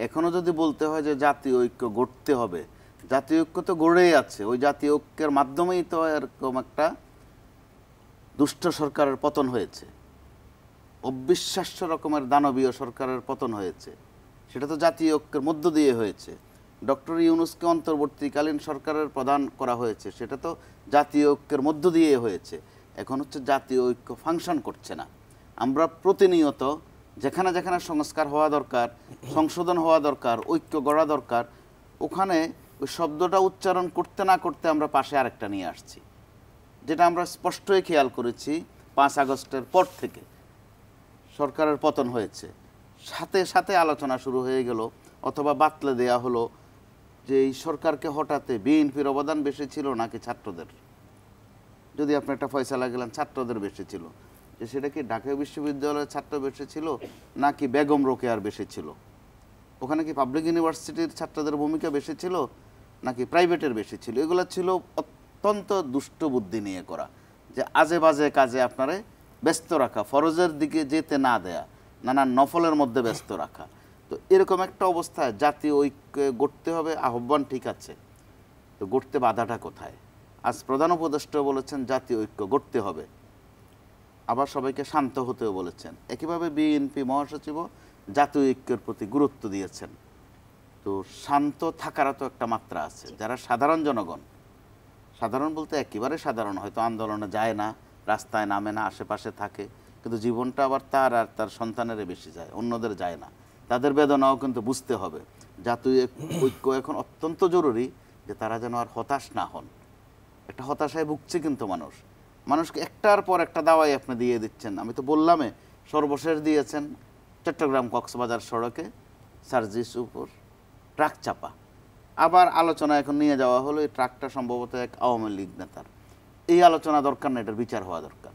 এখনো যদি বলতে হয় যে জাতীয় ঐক্য গড়তে হবে, জাতীয় ঐক্য তো গড়েই আছে, ওই জাতীয় ঐক্যের মাধ্যমেই তো এরকম একটা দুষ্ট সরকারের পতন হয়েছে, অবিশ্বাস্য রকমের দানবীয় সরকারের পতন হয়েছে, সেটা তো জাতীয় ঐক্যের মধ্য দিয়ে হয়েছে। ডক্টর ইউনূসকে অন্তর্বর্তীকালীন সরকারের প্রধান করা হয়েছে, সেটা তো জাতীয় ঐক্যের মধ্য দিয়ে হয়েছে। এখন হচ্ছে জাতীয় ঐক্য ফাংশন করছে না। আমরা প্রতিনিয়ত যেখানে যেখানে সংস্কার হওয়া দরকার, সংশোধন হওয়া দরকার, ঐক্য গড়া দরকার, ওখানে ওই শব্দটা উচ্চারণ করতে না করতে আমরা পাশে আরেকটা নিয়ে আসছি, যেটা আমরা স্পষ্টই খেয়াল করেছি 5 আগস্টের পর থেকে সরকারের পতন হয়েছে, সাথে সাথে আলোচনা শুরু হয়ে গেল অথবা বাতলে দেয়া হলো যে এই সরকারকে হঠাতে বিএনপির অবদান বেশি ছিল নাকি ছাত্রদের। যদি আপনি একটা ফয়সালা গেলেন ছাত্রদের বেশি ছিল, যে সেটা কি ঢাকা বিশ্ববিদ্যালয়ের ছাত্র বেশি ছিল নাকি বেগম রোকেয়ার বেশি ছিল, ওখানে কি পাবলিক ইউনিভার্সিটির ছাত্রদের ভূমিকা বেশি ছিল নাকি প্রাইভেটের বেশি ছিল। এগুলো ছিল অত্যন্ত দুষ্ট বুদ্ধি নিয়ে করা, যে আজে বাজে কাজে আপনারে ব্যস্ত রাখা, ফরজের দিকে যেতে না দেয়া, নানান নফলের মধ্যে ব্যস্ত রাখা। তো এরকম একটা অবস্থায় জাতীয় ঐক্য গড়তে হবে, আহ্বান ঠিক আছে, তো গড়তে বাধাটা কোথায়? আজ প্রধান উপদেষ্টা বলেছেন জাতীয় ঐক্য গড়তে হবে, আবার সবাইকে শান্ত হতেও বলেছেন। একইভাবে বিএনপি মহাসচিবও জাতীয় ঐক্যের প্রতি গুরুত্ব দিয়েছেন। তো শান্ত থাকারও তো একটা মাত্রা আছে। যারা সাধারণ জনগণ, সাধারণ বলতে একেবারে সাধারণ, হয়তো আন্দোলনে যায় না, রাস্তায় নামে না, আশেপাশে থাকে, কিন্তু জীবনটা আবার তার আর তার সন্তানেরই বেশি যায়, অন্যদের যায় না, তাদের বেদনাও কিন্তু বুঝতে হবে। জাতীয় ঐক্য এখন অত্যন্ত জরুরি, যে তারা যেন আর হতাশ না হন। একটা হতাশায় ভুগছে কিন্তু মানুষকে একটার পর একটা দাওয়াই আপনি দিয়ে দিচ্ছেন। আমি তো বললামে, সর্বশেষ দিয়েছেন চট্টগ্রাম কক্সবাজার সড়কে সার্জিস উপর ট্রাক চাপা। আবার আলোচনা এখন নিয়ে যাওয়া হলো এই ট্রাকটা সম্ভবত এক আওয়ামী লীগ নেতার। এই আলোচনা দরকার না, এটার বিচার হওয়া দরকার।